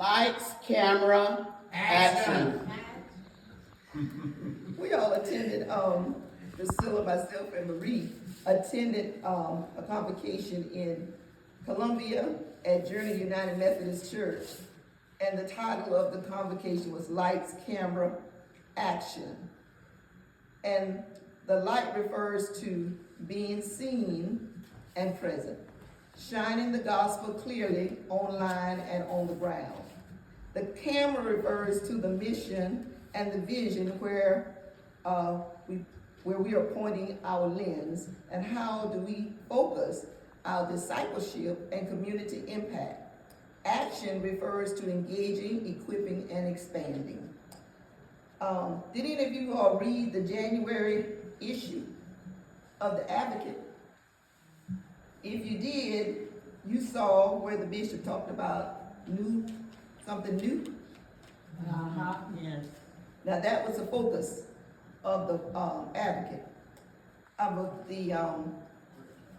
Lights, camera, action. We all attended, Priscilla, myself, and Marie attended a convocation in Columbia at Journey United Methodist Church. And the title of the convocation was Lights, Camera, Action. And the light refers to being seen and present, shining the gospel clearly online and on the ground. The camera refers to the mission and the vision where we are pointing our lens, and how do we focus our discipleship and community impact. Action refers to engaging, equipping, and expanding. Did any of you all read the January issue of the Advocate? If you did, you saw where the bishop talked about something new. Yes. Now that was the focus of the Advocate, of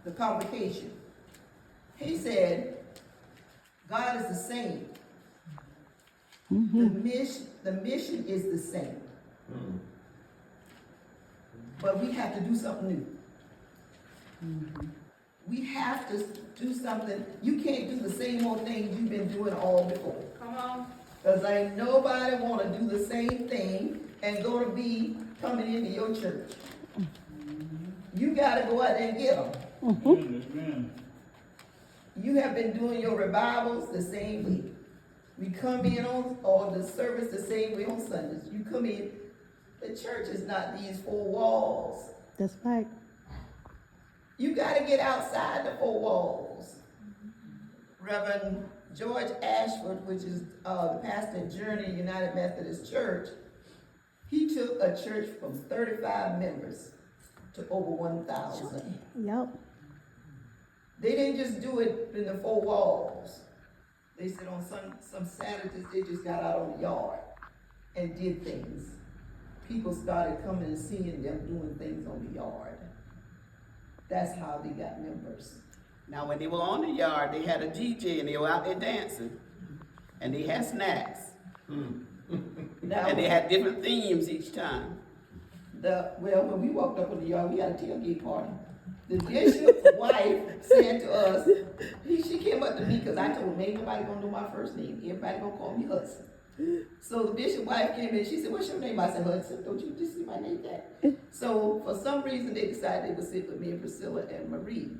the convocation. He said, God is the same. The mission is the same. But we have to do something new. We have to do something. You can't do the same old things you've been doing all before. Come on. Because ain't nobody want to do the same thing and go to be coming into your church. You got to go out there and get them. Amen. You have been doing your revivals the same way. We come in on the service the same way on Sundays. You come in. The church is not these four walls. That's right. You got to get outside the four walls. Reverend George Ashford, which is the pastor at Journey United Methodist Church, he took a church from 35 members to over 1,000. Yep. They didn't just do it in the four walls. They said on some Saturdays they just got out on the yard and did things. People started coming and seeing them doing things on the yard. That's how they got members. Now, when they were on the yard, they had a DJ and they were out there dancing. And they had snacks. Now, And they had different themes each time. when we walked up on the yard, we had a tailgate party. The bishop's wife said to us, she came up to me because I told her, ain't nobody gonna know my first name. Everybody gonna call me Hudson. So the bishop's wife came in, she said, what's your name? I said, Hudson. Don't you just see my name there? So for some reason, they decided they would sit with me and Priscilla and Marie.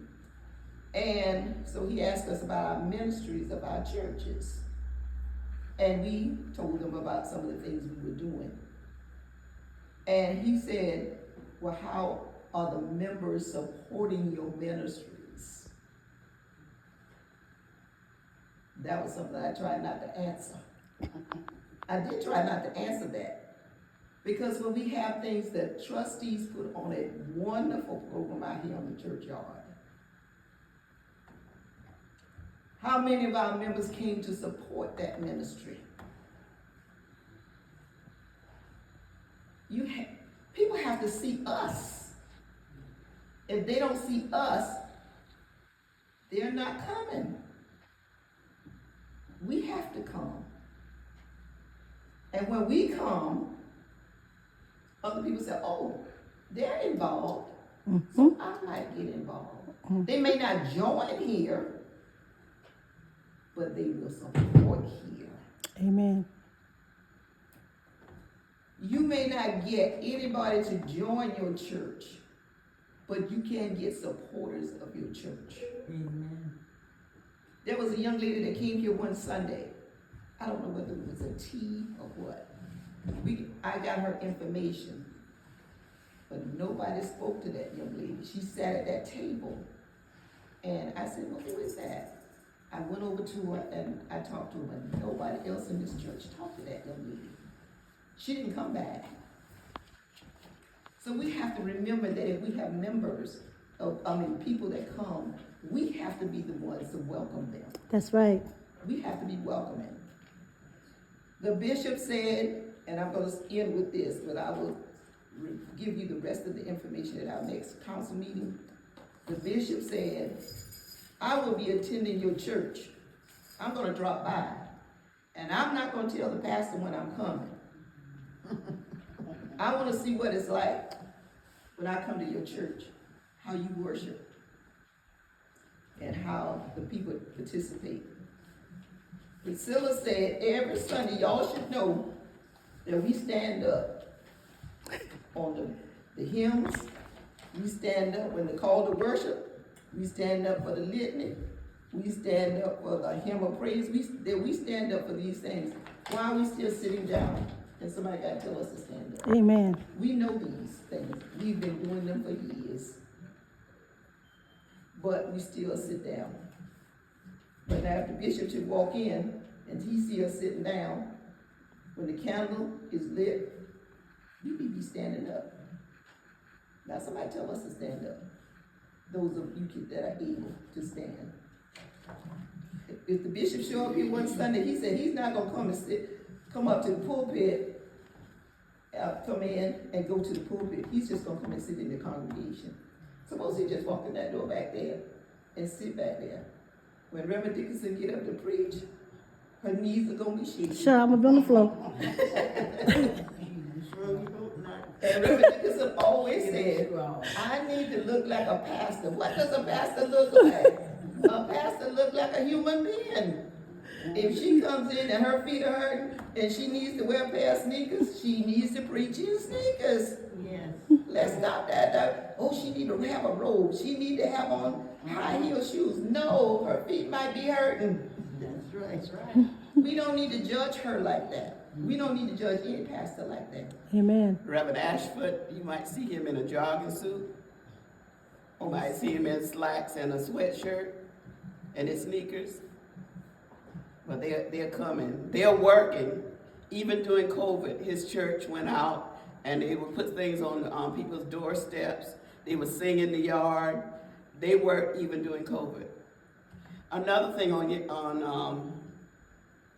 And so he asked us about our ministries of our churches. And we told him about some of the things we were doing. And he said, well, how are the members supporting your ministries? That was something I tried not to answer. I did try not to answer that. Because when we have things that trustees put on a wonderful program out here on the churchyard, how many of our members came to support that ministry? People have to see us. If they don't see us, they're not coming. We have to come. And when we come, other people say, oh, they're involved, so I might get involved. They may not join here, but they will support here. Amen. You may not get anybody to join your church, but you can get supporters of your church. Amen. There was a young lady that came here one Sunday. I don't know whether it was a tea or what. I got her information, but nobody spoke to that young lady. She sat at that table, and I said, well, who is that? I went over to her and I talked to her, but nobody else in this church talked to that young lady. She didn't come back. So we have to remember that if we have members, people that come, we have to be the ones to welcome them. That's right. We have to be welcoming. The bishop said, and I'm going to end with this, but I will give you the rest of the information at our next council meeting. The bishop said, I will be attending your church. I'm going to drop by. And I'm not gonna tell the pastor when I'm coming. I wanna see what it's like when I come to your church, how you worship, and how the people participate. Priscilla said every Sunday, y'all should know that we stand up on the hymns, we stand up when they call to worship, we stand up for the litany, we stand up for the hymn of praise, we stand up for these things. Why are we still sitting down? And somebody gotta tell us to stand up. Amen. We know these things, we've been doing them for years. But we still sit down. But now if the bishop should walk in and he see us sitting down, when the candle is lit, you need to be standing up. Now somebody tell us to stand up. Those of you that are able to stand. If the bishop show up here one Sunday, he said he's not gonna come up to the pulpit, come in and go to the pulpit. He's just gonna come and sit in the congregation. Suppose he just walk in that door back there and sit back there. When Reverend Dickinson get up to preach, her knees are gonna be shaking. Sure, I'm gonna be on the floor. And Reverend Dickinson always said, I need to look like a pastor. What does a pastor look like? A pastor look like a human being. If she comes in and her feet are hurting and she needs to wear a pair of sneakers, she needs to preach in sneakers. Yes. Let's stop that. Oh, she need to have a robe. She need to have on high heel shoes. No, her feet might be hurting. That's right. That's right. We don't need to judge her like that. We don't need to judge any pastor like that. Amen. Reverend Ashford, you might see him in a jogging suit. You might see him in slacks and a sweatshirt and his sneakers. But they're coming. They're working. Even during COVID, his church went out and they would put things on people's doorsteps. They would sing in the yard. They worked even during COVID. Another thing on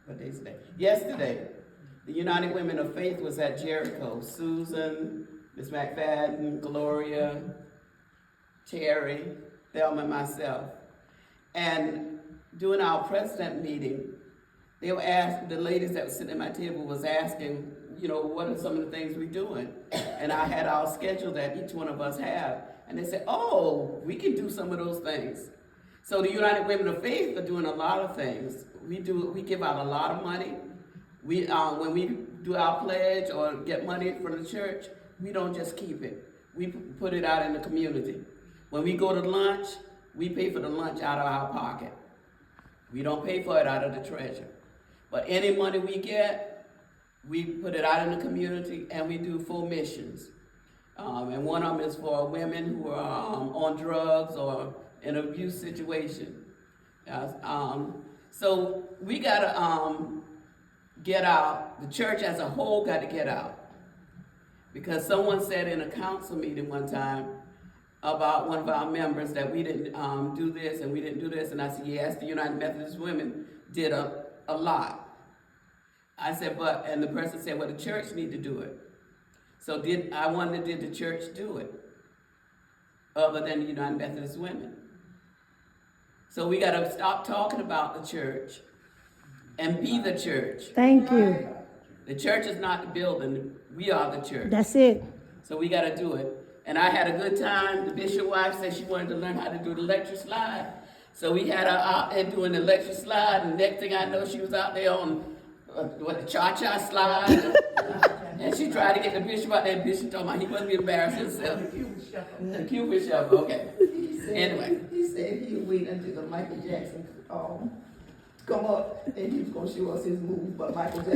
what day is today? Yesterday, the United Women of Faith was at Jericho. Susan, Miss McFadden, Gloria, Terry, Thelma, and myself. And during our president meeting, they were asking, the ladies that were sitting at my table was asking, what are some of the things we're doing? And I had our schedule that each one of us have. And they said, oh, we can do some of those things. So the United Women of Faith are doing a lot of things. We give out a lot of money. When we do our pledge or get money from the church, we don't just keep it. We put it out in the community. When we go to lunch, we pay for the lunch out of our pocket. We don't pay for it out of the treasure. But any money we get, we put it out in the community and we do full missions. And one of them is for women who are on drugs or in an abuse situation. So we gotta get out. The church as a whole got to get out. Because someone said in a council meeting one time about one of our members that we didn't do this and we didn't do this. And I said, yes, the United Methodist Women did a lot. I said, and the person said, well, the church need to do it. So did the church do it? Other than the United Methodist Women. So we got to stop talking about the church and be the church. Thank you. The church is not the building. We are the church. That's it. So we got to do it. And I had a good time. The bishop's wife said she wanted to learn how to do the lecture slide. So we had her out there doing the lecture slide. And the next thing I know, she was out there on the cha-cha slide. And she tried to get the bishop out there. Bishop told me he wasn't embarrassed himself. The Cupid shuffle, okay. He said he'll wait until the Michael Jackson come up and he was going to show us his moves, but Michael Jackson